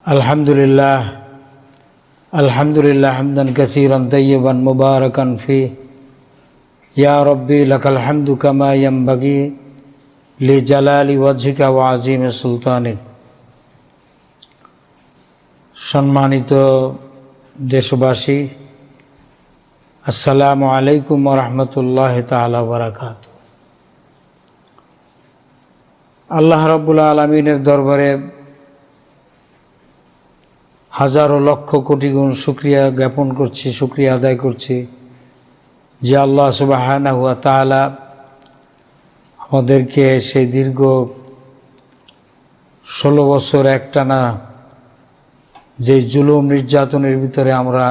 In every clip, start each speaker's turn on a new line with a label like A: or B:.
A: अल्हम्दुलिल्लाह हम्दन कसीरन तय्यबन मुबारकन फी या रब्बी लकल हम्दु कमा यंबगी ली जलाली वजहिका व आज़ीम सुल्तानिक। सम्मानित देशवासी, अस्सलामु आलैकुम व रहमतुल्लाहि ताआला व बाराकातुहू। अल्लाह रब्बुल आलमीनेर दरबारे हजारों लक्ष कोटि गुण शुक्रिया ज्ञापन करছি, शुक्रिया आदाय करছি যে আল্লাহ সুবহানাহু ওয়া তাআলা আমাদেরকে সেই দীর্ঘ 16 বছর একটানা যে জুলুম নির্যাতনের ভিতরে আমরা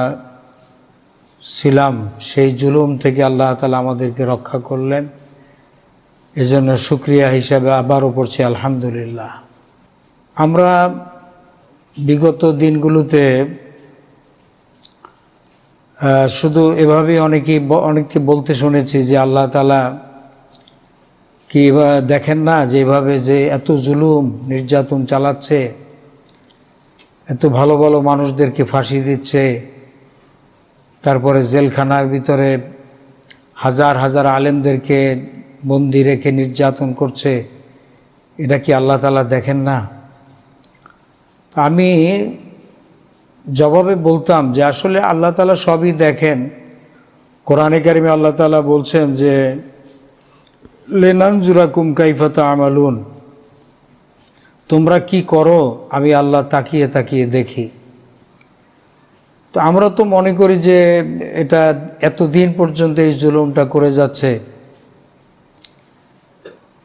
A: ছিলাম, সেই জুলুম থেকে আল্লাহ তাআলা আমাদেরকে রক্ষা করলেন। এজন্য শুকরিয়া হিসাবে আবারও পড়ছি আলহামদুলিল্লাহ। আমরা বিগত দিনগুলোতে শুধু এভাবেই অনেককে বলতে শুনেছি যে আল্লাহ তাআলা কি দেখেন না যে এভাবে যে এত জুলুম নির্যাতন চালাচ্ছে, এত ভালো ভালো মানুষদেরকে ফাঁসি দিচ্ছে, তারপরে জেলখানার ভিতরে হাজার হাজার আলেমদেরকে বন্দি রেখে নির্যাতন করছে, এটা কি আল্লাহ তাআলা দেখেন না? আমি জবাবে বলতাম যে আসলে আল্লাহ তাআলা সবই দেখেন। কোরআনে কারিমে আল্লাহ তাআলা বলছেন যে লিনানজুরাকুম কাইফা তা'মালুন, তোমরা কি করো আমি আল্লাহ তাকিয়ে তাকিয়ে দেখি। তো আমরা তো মনে করি যে এটা এতদিন পর্যন্ত এই জুলুমটা করে যাচ্ছে।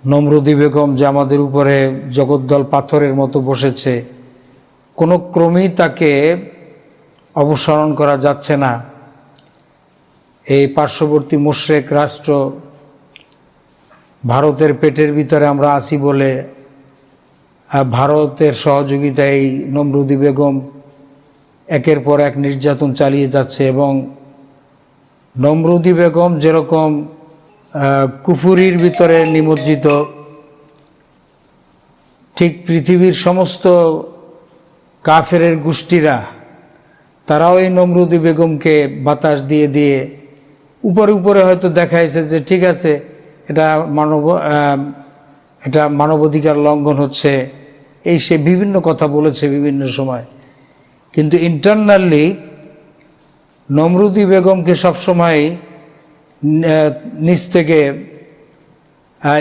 A: নমরুদি বেগম যে আমাদের উপরে জগদ্দল পাথরের মতো বসেছে, কোনো ক্রমেই তাকে অপসারণ করা যাচ্ছে না। এই পার্শ্ববর্তী মুশরিক রাষ্ট্র ভারতের পেটের ভিতরে আমরা আছি বলে ভারতের সহযোগিতায় নমরুদি বেগম একের পর এক নির্যাতন চালিয়ে যাচ্ছে। এবং নমরুদি বেগম যেরকম কুফুরির ভিতরে নিমজ্জিত, ঠিক পৃথিবীর সমস্ত কাফেরের গোষ্ঠীরা তারাও এই নমরুদি বেগমকে বাতাস দিয়ে দিয়ে উপরে উপরে হয়তো দেখাইছে যে ঠিক আছে এটা মানবাধিকার লঙ্ঘন হচ্ছে, এই সে বিভিন্ন কথা বলেছে বিভিন্ন সময়। কিন্তু ইন্টারনালি নমরুদি বেগমকে সবসময় নিচ থেকে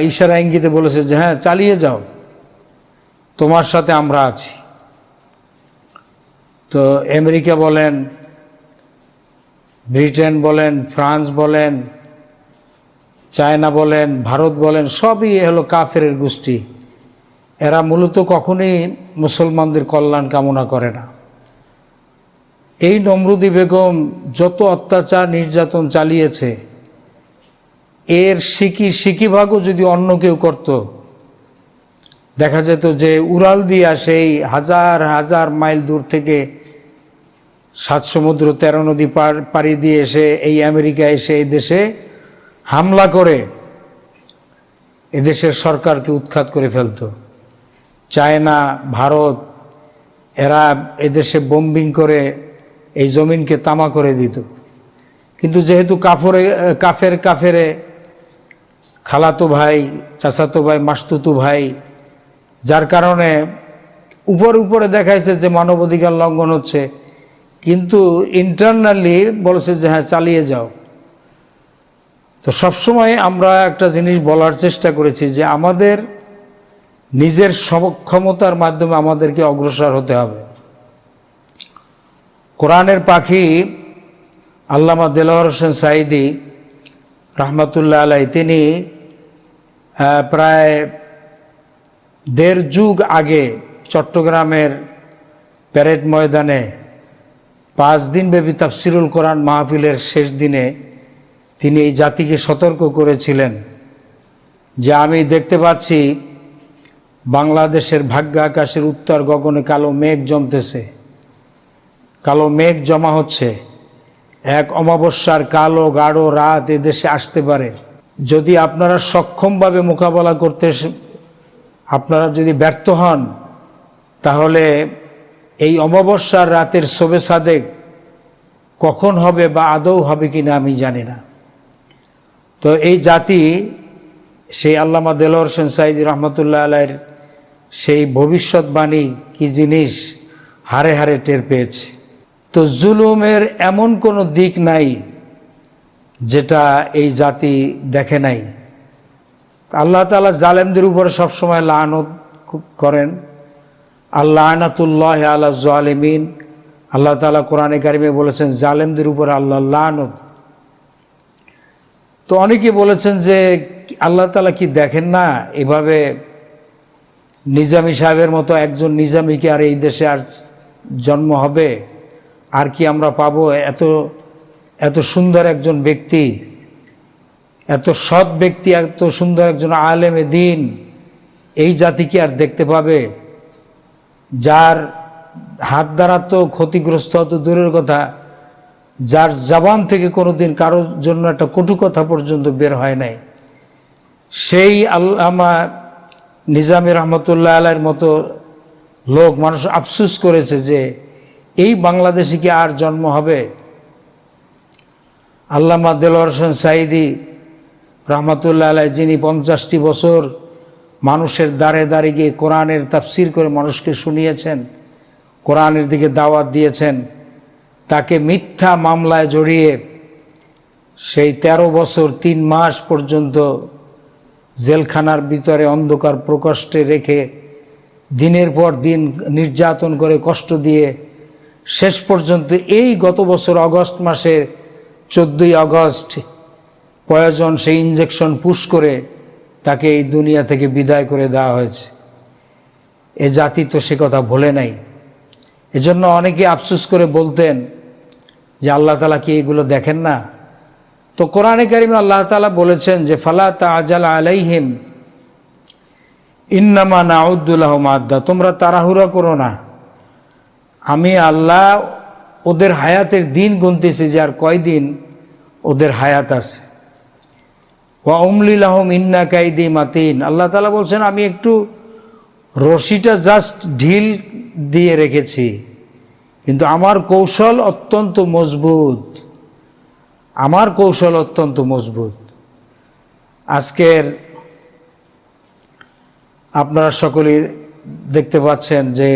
A: ইশারা ইঙ্গিতে বলেছে যে হ্যাঁ চালিয়ে যাও, তোমার সাথে আমরা আছি। তো আমেরিকা বলেন, ব্রিটেন বলেন, ফ্রান্স বলেন, চায়না বলেন, ভারত বলেন, সবই হলো কাফেরের গোষ্ঠী। এরা মূলত কখনোই মুসলমানদের কল্যাণ কামনা করে না। এই নমরুদি বেগম যত অত্যাচার নির্যাতন চালিয়েছে, এর সিকি ভাগও যদি অন্য কেউ করত, দেখা যেত যে উড়াল দিয়া সেই হাজার হাজার মাইল দূর থেকে 7 সমুদ্র 13 নদী পাড়ি দিয়ে এসে এই আমেরিকা এসে এই দেশে হামলা করে এদেশের সরকারকে উৎখাত করে ফেলত। চায়না, ভারত এরা এদেশে বোম্বিং করে এই জমিনকে তামা করে দিত। কিন্তু যেহেতু কাফেরে খালাতো ভাই, চাচাতো ভাই, মাসতুতো ভাই, যার কারণে উপরে দেখাইছে যে মানবাধিকার লঙ্ঘন হচ্ছে, কিন্তু ইন্টারনালি বলেছে যে হ্যাঁ চালিয়ে যাও। তো সবসময় আমরা একটা জিনিস বলার চেষ্টা করেছি যে আমাদের নিজের সক্ষমতার মাধ্যমে আমাদেরকে অগ্রসর হতে হবে। কোরআনের পাখি আল্লামা দেলোয়ার হোসেন সাঈদী রহমতুল্লাহ আলাইহি তিনি প্রায় 1.5 যুগ আগে চট্টগ্রামের প্যারেড ময়দানে 5 দিনব্যাপী তাফসিরুল কোরআন মাহফিলের শেষ দিনে তিনি এই জাতিকে সতর্ক করেছিলেন যে আমি দেখতে পাচ্ছি বাংলাদেশের ভাগ্য আকাশের উত্তর গগনে কালো মেঘ জমতেছে, কালো মেঘ জমা হচ্ছে। এক অমাবস্যার কালো গাঢ় রাত এদেশে আসতে পারে। যদি আপনারা সক্ষমভাবে মোকাবেলা করতে আপনারা যদি ব্যর্থ হন, তাহলে এই অমাবস্যার রাতের শবে সাদেক কখন হবে বা আদৌ হবে কিনা আমি জানি না। তো এই জাতি সেই আল্লামা দেলোয়ার হোসেন সাঈদী রহমতুল্লাহ আলাইহির সেই ভবিষ্যৎবাণী কি জিনিস হারে হারে টের পেয়েছে। তো জুলুমের এমন কোনো দিক নাই যেটা এই জাতি দেখে নাই। আল্লাহ তাআলা জালেমদের উপরে সবসময় লানত করেন, আল্লাহ আনাতুল্লাহ আলা জালিমিন। আল্লাহ তাআলা কোরআনে কারিমে বলেছেন জালেমদের উপরে আল্লাহ লানত। তো অনেকে বলেছেন যে আল্লাহ তাআলা কি দেখেন না, এভাবে নিজামী সাহেবের মতো একজন নিজামীকে আর এই দেশে আর জন্ম হবে, আর কি আমরা পাবো? এত এত সুন্দর একজন ব্যক্তি, এত সৎ ব্যক্তি, এত সুন্দর একজন আলেমে দ্বীন এই জাতি কি আর দেখতে পাবে? যার হাত দ্বারা তো ক্ষতিগ্রস্ত হতো দূরের কথা, যার জবান থেকে কোনোদিন কারোর জন্য একটা কটু কথা পর্যন্ত বের হয় নাই, সেই আল্লামা নিজামী রহমতুল্লাহ আলাইহির মতো লোক মানুষ আফসোস করেছে যে এই বাংলাদেশে কি আর জন্ম হবে? আল্লামা দেলোয়ার হোসেন সাঈদী রহমতুল্লাহ আলাইহি, যিনি 50টি বছর মানুষের দ্বারে দ্বারে গিয়ে কোরআনের তাফসির করে মানুষকে শুনিয়েছেন, কোরআনের দিকে দাওয়াত দিয়েছেন, তাকে মিথ্যা মামলায় জড়িয়ে সেই 13 বছর 3 মাস পর্যন্ত জেলখানার ভিতরে অন্ধকার প্রকোষ্ঠে রেখে দিনের পর দিন নির্যাতন করে কষ্ট দিয়ে শেষ পর্যন্ত এই গত বছর অগস্ট মাসে 14ই আগস্ট প্রয়োজন সেই ইঞ্জেকশন পুশ করে তাকে এই দুনিয়া থেকে বিদায় করে দেওয়া হয়েছে। এ জাতি তো সে কথা ভোলে নাই। এজন্য অনেকে আফসোস করে বলতেন যে আল্লাহ তাআলা কি এগুলো দেখেন না? তো কোরআনে কারিমে আল্লাহ তাআলা বলেছেন যে ফালা তাআজাল আলাইহিম ইন্নামা নাউদ্দু লাহুম আদ্দা, তোমরা তাড়াহুড়া করো না, আমি আল্লাহ ওদের হায়াতের দিন গুনতেছি যে আর কয়দিন ওদের হায়াত আছে। ওয়া উমলি লাহুম ইন্না কাইদি মাতিন, আল্লাহ তাআলা বলছেন আমি একটু রশিটা জাস্ট ঢিল দিয়ে রেখেছি, কিন্তু আমার কৌশল অত্যন্ত মজবুত, আমার কৌশল অত্যন্ত মজবুত। আজকের আপনারা সকলেই দেখতে পাচ্ছেন যে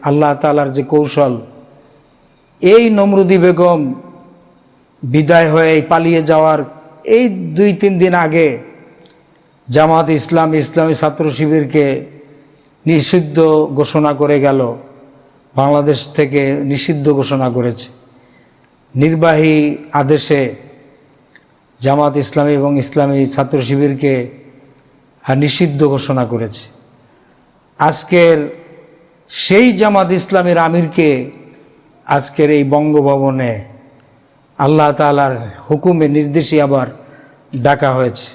A: আল্লাহ তাআলার যে কৌশল, এই নমরুদি বেগম বিদায় হয়ে পালিয়ে যাওয়ার এই 2-3 দিন আগে জামাত ইসলামী ছাত্র শিবিরকে নিষিদ্ধ ঘোষণা করে গেল, বাংলাদেশ থেকে নিষিদ্ধ ঘোষণা করেছে। নির্বাহী আদেশে জামাত ইসলামী এবং ইসলামী ছাত্র শিবিরকে নিষিদ্ধ ঘোষণা করেছে। আজকের সেই জামাত ইসলামীর আমিরকে আজকের এই বঙ্গভবনে আল্লাহ তাআলার হুকুমে নির্দেশে আবার ডাকা হয়েছে।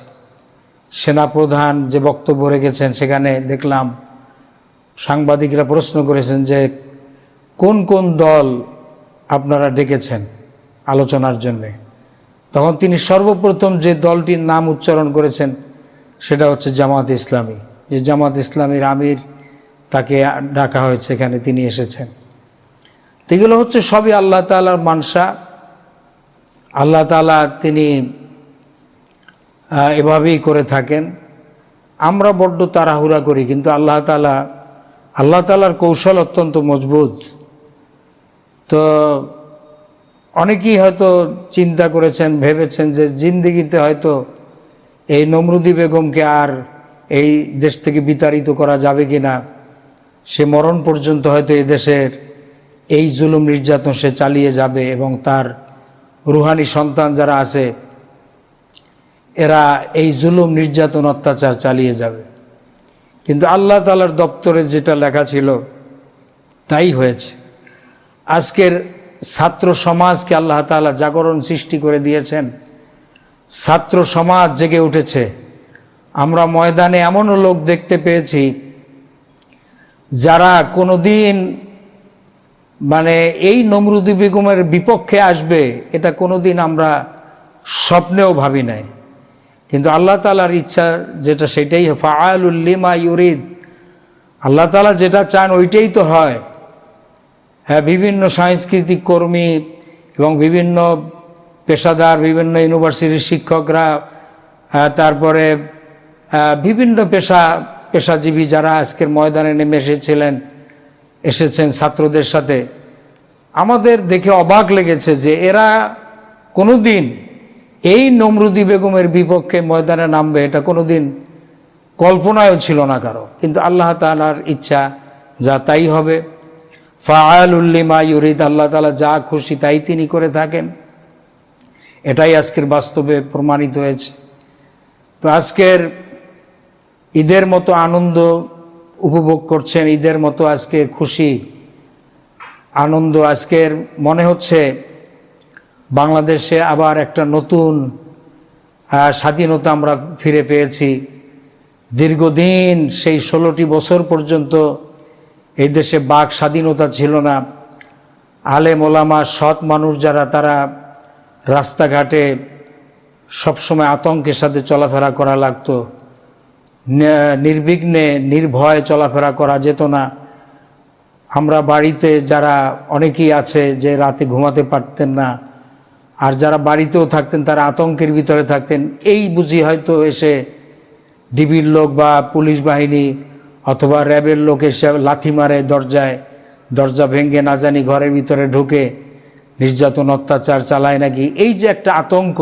A: সেনাপ্রধান যে বক্তব্য রেখেছেন সেখানে দেখলাম সাংবাদিকরা প্রশ্ন করেছেন যে কোন কোন দল আপনারা ডেকেছেন আলোচনার জন্যে। তখন তিনি সর্বপ্রথম যে দলটির নাম উচ্চারণ করেছেন সেটা হচ্ছে জামাত ইসলামী, যে জামাত ইসলামীর আমির তাকে ডাকা হয়েছে, এখানে তিনি এসেছেন। এগুলো হচ্ছে সবই আল্লাহ তাআলার মানসা। আল্লাহ তাআলা তিনি এভাবেই করে থাকেন। আমরা বড্ড তাড়াহুড়া করি, কিন্তু আল্লাহ তাআলার কৌশল অত্যন্ত মজবুত। তো অনেকেই হয়তো চিন্তা করেছেন, ভেবেছেন যে জিন্দেগিতে হয়তো এই নমরুদি বেগমকে আর এই দেশ থেকে বিতাড়িত করা যাবে কিনা, সে মরণ পর্যন্ত হয়তো এই দেশের এই জুলুম নির্যাতন সে চালিয়ে যাবে এবং তার রুহানি সন্তান যারা আছে এরা এই জুলুম নির্যাতন অত্যাচার চালিয়ে যাবে। কিন্তু আল্লাহ তাআলার দপ্তরে যেটা লেখা ছিল তাই হয়েছে। আজকের ছাত্র সমাজকে আল্লাহ তাআলা জাগরণ সৃষ্টি করে দিয়েছেন, ছাত্র সমাজ জেগে উঠেছে। আমরা ময়দানে এমনও লোক দেখতে পেয়েছি যারা কোনোদিন এই নমরুদি বেগমের বিপক্ষে আসবে এটা কোনোদিন আমরা স্বপ্নেও ভাবি নাই, কিন্তু আল্লাহ তাআলার ইচ্ছা যেটা সেটাই ফাআলুল লিমা ইউরিদ। আল্লাহ তাআলা যেটা চান ওইটাই তো হয়। বিভিন্ন সাংস্কৃতিক কর্মী এবং বিভিন্ন পেশাদার, বিভিন্ন ইউনিভার্সিটির শিক্ষকরা, তারপরে বিভিন্ন পেশাজীবী যারা আজকের ময়দানে নেমে এসেছেন ছাত্রদের সাথে, আমাদের দেখে অবাক লেগেছে যে এরা কোনোদিন এই নমরুদি বেগমের বিপক্ষে ময়দানে নামবে এটা কোনোদিন কল্পনায়ও ছিল না কারো। কিন্তু আল্লাহ তাআলার ইচ্ছা, যা তাই হবে। ফাআলুল লিমা ইউরিদ, আল্লাহ তাআলা যা খুশি তাই তিনি করে থাকেন, এটাই আজকের বাস্তবে প্রমাণিত হয়েছে। তো আজকের ঈদের মতো আনন্দ উপভোগ করছেন, ঈদের মতো আজকে খুশি আনন্দ। আজকের মনে হচ্ছে বাংলাদেশে আবার একটা নতুন স্বাধীনতা আমরা ফিরে পেয়েছি। দীর্ঘদিন সেই 16টি বছর পর্যন্ত এই দেশে বাক স্বাধীনতা ছিল না। আলেম ওলামা সৎ মানুষ যারা, তারা রাস্তাঘাটে সবসময় আতঙ্কের সাথে চলাফেরা করা লাগতো, নির্বিঘ্নে নির্ভয়ে চলাফেরা করা যেত না। আমরা বাড়িতে যারা অনেকেই আছে যে রাতে ঘুমাতে পারতেন না, আর যারা বাড়িতেও থাকতেন তারা আতঙ্কের ভিতরে থাকতেন। এই বুঝি হয়তো এসে ডিবির লোক বা পুলিশ বাহিনী অথবা র্যাবের লোক এসে লাথি মারে দরজা ভেঙে না জানি ঘরের ভিতরে ঢুকে নির্যাতন অত্যাচার চালায় নাকি। এই যে একটা আতঙ্ক,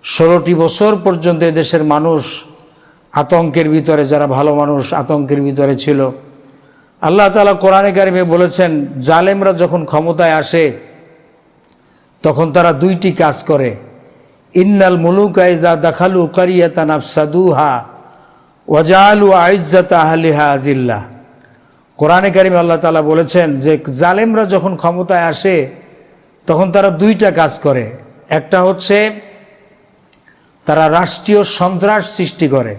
A: 16টি বছর পর্যন্ত দেশের মানুষ আতঙ্কের ভিতরে, যারা ভালো মানুষ আতঙ্কের ভিতরে ছিল। আল্লাহ তাআলা কোরআনে কারিমে বলেছেন, জালেমরা যখন ক্ষমতায় আসে তখন তারা দুইটি কাজ করে। ইন্নাল মুলুকা ইযা দাখালু কারিয়াতান আফসাদুহা ওয়া জাআলু আইজ্জাতা আহলিহা আযিল্লাহ। কোরআনে কারিমে আল্লাহ তাআলা বলেছেন যে জালেমরা যখন ক্ষমতায় আসে তখন তারা দুইটা কাজ করে। একটা হচ্ছে তারা রাষ্ট্রীয় সন্ত্রাস সৃষ্টি করে,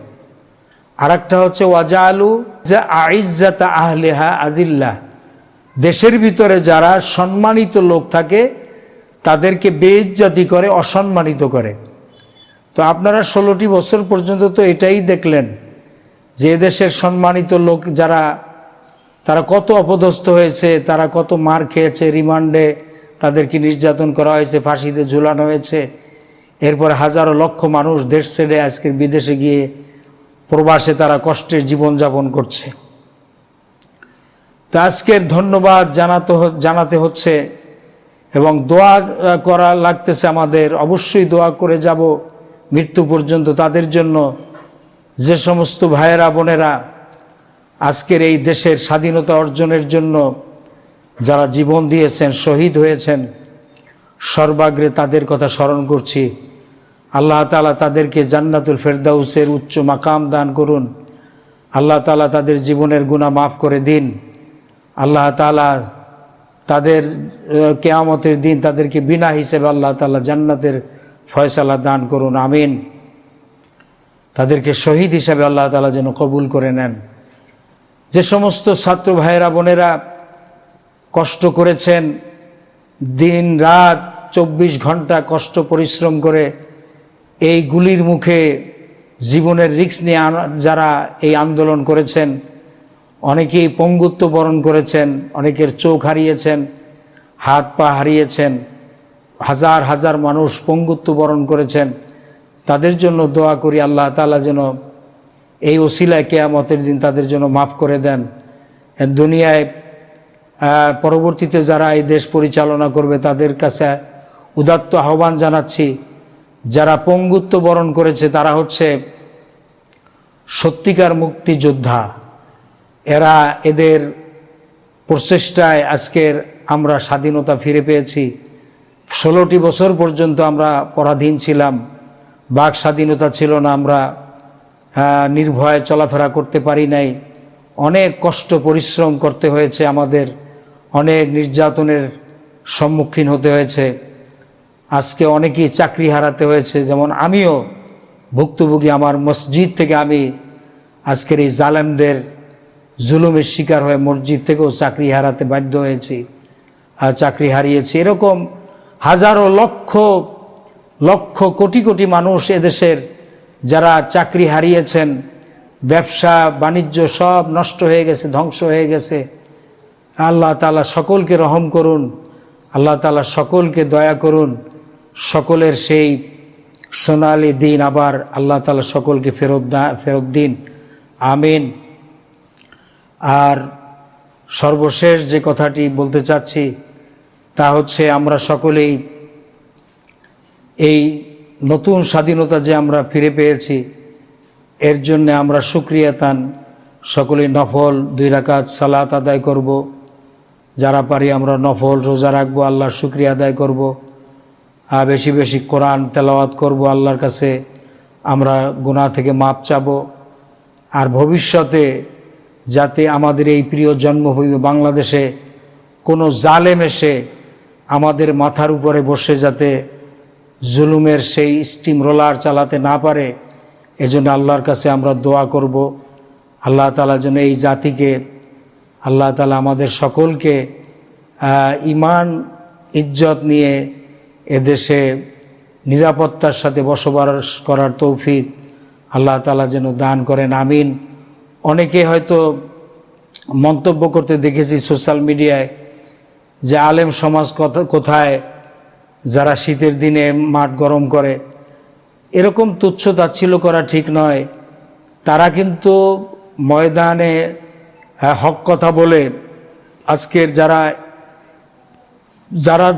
A: আর একটা হচ্ছে ওয়াজালু আইজ্জাতা আহলিহা আযিল্লাহ, দেশের ভিতরে যারা সম্মানিত লোক থাকে তাদেরকে বেইজ্জতি করে, অসম্মানিত করে। তো আপনারা 16টি বছর পর্যন্ত তো এটাই দেখলেন যে দেশের সম্মানিত লোক যারা, তারা কত অপদস্থ হয়েছে, তারা কত মার খেয়েছে, রিমান্ডে তাদেরকে নির্যাতন করা হয়েছে, ফাঁসিতে ঝুলানো হয়েছে। এরপর হাজারো লক্ষ মানুষ দেশ ছেড়ে আজকের বিদেশে গিয়ে প্রবাসে তারা কষ্টের জীবনযাপন করছে। তা আজকের ধন্যবাদ জানাতে হচ্ছে এবং দোয়া করা লাগতেছে আমাদের। অবশ্যই দোয়া করে যাব মৃত্যু পর্যন্ত তাদের জন্য, যে সমস্ত ভাইয়েরা বোনেরা আজকের এই দেশের স্বাধীনতা অর্জনের জন্য যারা জীবন দিয়েছেন, শহীদ হয়েছেন, সর্বাগ্রে তাদের কথা স্মরণ করছি। আল্লাহ তাআলা তাদেরকে জান্নাতুল ফেরদাউসের উচ্চ মাকাম দান করুন। আল্লাহ তাআলা তাদের জীবনের গুনাহ মাফ করে দিন। আল্লাহ তাআলা তাদের কিয়ামতের দিন তাদেরকে বিনা হিসেবে আল্লাহ তাআলা জান্নাতের ফয়সালা দান করুন, আমিন। তাদেরকে শহীদ হিসেবে আল্লাহ তাআলা যেন কবুল করে নেন। যে সমস্ত ছাত্র ভাইয়েরা বোনেরা কষ্ট করেছেন, দিন রাত 24 ঘন্টা কষ্ট পরিশ্রম করে এই গুলির মুখে জীবনের রিস্ক নিয়ে যারা এই আন্দোলন করেছেন, অনেকেই পঙ্গুত্ব বরণ করেছেন, অনেকের চোখ হারিয়েছেন, হাত পা হারিয়েছেন, হাজার হাজার মানুষ পঙ্গুত্ব বরণ করেছেন। তাদের জন্য দোয়া করি আল্লাহ তাআলা যেন এই ওসিলায় কিয়ামতের দিন তাদের জন্য মাফ করে দেন। দুনিয়ায় পরবর্তীতে যারা এই দেশ পরিচালনা করবে তাদের কাছে উদাত্ত আহ্বান জানাচ্ছি, যারা পঙ্গুত্ব বরণ করেছে তারা হচ্ছে সত্যিকার মুক্তিযোদ্ধা। এরা, এদের প্রচেষ্টায় আজকের আমরা স্বাধীনতা ফিরে পেয়েছি। 16টি বছর পর্যন্ত আমরা পরাধীন ছিলাম, বাক স্বাধীনতা ছিল না, আমরা নির্ভয়ে চলাফেরা করতে পারি নাই, অনেক কষ্ট পরিশ্রম করতে হয়েছে, আমাদের অনেক নির্যাতনের সম্মুখীন হতে হয়েছে। আজকে অনেকেই চাকরি হারাতে হয়েছে, যেমন আমিও ভুক্তভোগী। আমার মসজিদ থেকে আমি আজকের এই জালেমদের জুলুমের শিকার হয়ে মসজিদ থেকেও চাকরি হারাতে বাধ্য হয়েছি, চাকরি হারিয়েছি। এরকম হাজারো লক্ষ লক্ষ কোটি কোটি মানুষ এদেশের যারা চাকরি হারিয়েছেন, ব্যবসা বাণিজ্য সব নষ্ট হয়ে গেছে, ধ্বংস হয়ে গেছে। আল্লাহ তাআলা সকলকে রহম করুন, আল্লাহ তাআলা সকলকে দয়া করুন, সকলের সেই সোনালি দিন আবার আল্লাহ তাআলা সকলকে ফেরত দিন, আমিন। আর সর্বশেষ যে কথাটি বলতে চাচ্ছি তা হচ্ছে, আমরা সকলেই এই নতুন স্বাধীনতা যে আমরা ফিরে পেয়েছি এর জন্য আমরা শুকরিয়াতান সকলেই নফল 2 রাকাত সালাত আদায় করব, যারা পারি আমরা নফল রোজা রাখবো, আল্লাহর শুকরিয়া আদায় করব, বেশি বেশি কোরআন তেলাওয়াত করব, আল্লাহর কাছে আমরা গুনাহ থেকে মাপ চাবো। আর ভবিষ্যতে যাতে আমাদের এই প্রিয় জন্মভূমি বাংলাদেশে কোনো জালেম এসে আমাদের মাথার উপরে বসে যাতে জুলুমের সেই স্টিম রোলার চালাতে না পারে, এজন্য আল্লাহর কাছে আমরা দোয়া করব। আল্লাহ তাআলা যেন এই জাতিকে, আল্লাহ তাআলা আমাদের সকলকে ঈমান ইজ্জত নিয়ে এদেশে নিরাপত্তার সাথে বসবাস করার তৌফিক আল্লাহ তাআলা যেন দান করেন, আমিন। অনেকে হয়তো মন্তব্য করতে দেখেছি সোশ্যাল মিডিয়ায় যে আলেম সমাজ কোথায়, যারা শীতের দিনে মাঠ গরম করে। এরকম তুচ্ছ তাচ্ছিল্য করা ঠিক নয়। তারা কিন্তু ময়দানে হক কথা বলে আজকের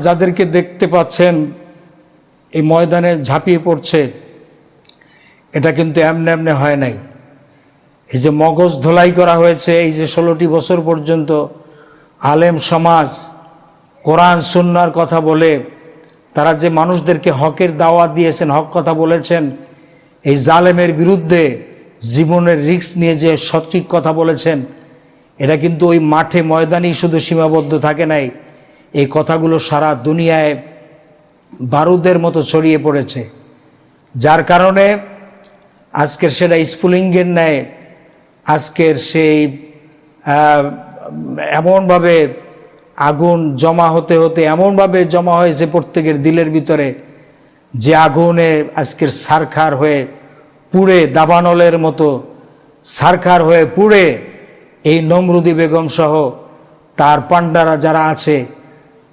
A: যাদেরকে দেখতে পাচ্ছেন এই ময়দানে ঝাঁপিয়ে পড়ছে, এটা কিন্তু এমনি এমনি হয় নাই। এই যে মগজ ধোলাই করা হয়েছে, এই যে 16টি বছর পর্যন্ত আলেম সমাজ কোরআন সুন্নাহর কথা বলে তারা যে মানুষদেরকে হকের দাওয়াত দিয়েছেন, হক কথা বলেছেন, এই জালেমের বিরুদ্ধে জীবনের রিস্ক নিয়ে যে সঠিক কথা বলেছেন, এটা কিন্তু ওই মাঠে ময়দানেই শুধু সীমাবদ্ধ থাকে নাই। এই কথাগুলো সারা দুনিয়ায় বারুদের মতো ছড়িয়ে পড়েছে, যার কারণে আজকের সেটা স্ফুলিঙ্গের ন্যায় আজকের সেই এমনভাবে আগুন জমা হতে হতে এমনভাবে জমা হয়েছে প্রত্যেকের দিলের ভিতরে, যে আগুনে আজকের সারখার হয়ে পুড়ে, দাবানলের মতো সারখার হয়ে পুড়ে এই নমরুদি বেগম সহ তার পান্ডারা যারা আছে,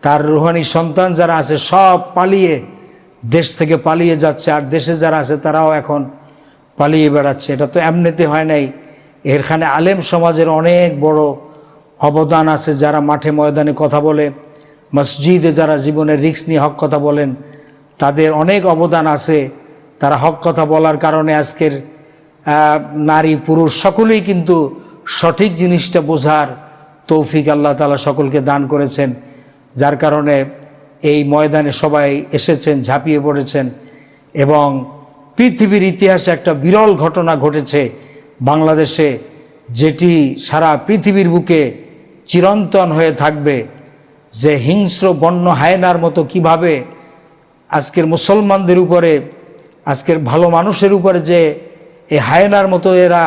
A: তার রুহানি সন্তান যারা আছে, সব পালিয়ে দেশ থেকে পালিয়ে যাচ্ছে। আর দেশে যারা আছে তারাও এখন পালিয়ে বেড়াচ্ছে। এটা তো এমনিতে হয় নাই, এখানে আলেম সমাজের অনেক বড় অবদান আছে। যারা মাঠে ময়দানে কথা বলে, মসজিদে যারা জীবনের রিস্ক নিয়ে হক কথা বলেন, তাদের অনেক অবদান আছে। তারা হক কথা বলার কারণে আজকের নারী পুরুষ সকলেই কিন্তু সঠিক জিনিসটা বোঝার তৌফিক আল্লাহ তাআলা সকলকে দান করেছেন, যার কারণে এই ময়দানে সবাই এসেছেন, ঝাঁপিয়ে পড়েছেন। এবং পৃথিবীর ইতিহাসে একটা বিরল ঘটনা ঘটেছে বাংলাদেশে, যেটি সারা পৃথিবীর বুকে চিরন্তন হয়ে থাকবে, যে হিংস্র বন্য হায়নার মতো কিভাবে আজকের মুসলমানদের উপরে, আজকের ভালো মানুষের উপরে যে এই হায়নার মতো এরা,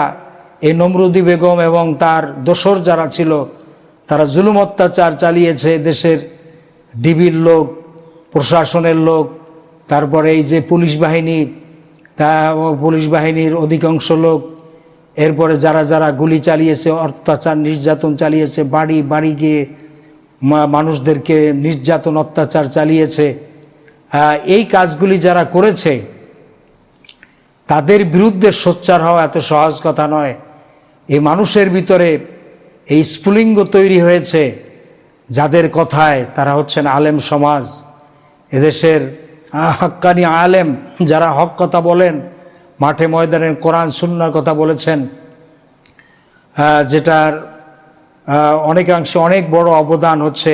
A: এই নমরুদি বেগম এবং তার দোসর যারা ছিল, তারা জুলুম অত্যাচার চালিয়েছে। দেশের ডিবির লোক, প্রশাসনের লোক, তারপরে এই যে পুলিশ বাহিনীর অধিকাংশ লোক, এরপরে যারা যারা গুলি চালিয়েছে, অত্যাচার নির্যাতন চালিয়েছে, বাড়ি বাড়ি গিয়ে মানুষদেরকে নির্যাতন অত্যাচার চালিয়েছে, এই কাজগুলি যারা করেছে তাদের বিরুদ্ধে সোচ্চার হওয়া এত সহজ কথা নয়। এই মানুষের ভিতরে এই স্ফুলিঙ্গ তৈরি হয়েছে যাদের কথায়, তারা হচ্ছেন আলেম সমাজ। এদেশের হক্কানি আলেম যারা হক কথা বলেন, মাঠে ময়দানে কোরআন সুন্নাহর কথা বলেছেন, যেটার অনেকাংশে অনেক বড় অবদান হচ্ছে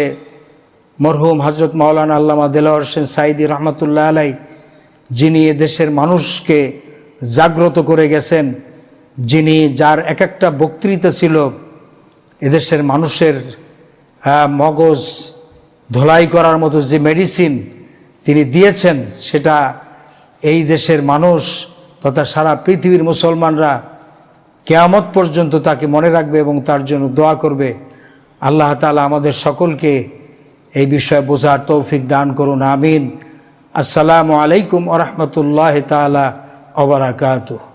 A: মরহুম হযরত মাওলানা আল্লামা দেলোয়ার হোসেন সাঈদী রহমতুল্লাহ আলাই, যিনি এদেশের মানুষকে জাগ্রত করে গেছেন, যার এক একটা বক্তৃতা ছিল এদেশের মানুষের মগজ ধোলাই করার মতো যে মেডিসিন তিনি দিয়েছেন, সেটা এই দেশের মানুষ তথা সারা পৃথিবীর মুসলমানরা কিয়ামত পর্যন্ত তাকে মনে রাখবে এবং তার জন্য দোয়া করবে। আল্লাহ তাআলা আমাদের সকলকে এই বিষয়ে বোঝার তৌফিক দান করুন, আমিন। আসসালামু আলাইকুম ওয়া রাহমাতুল্লাহি তাআলা ওয়া বারাকাতুহু।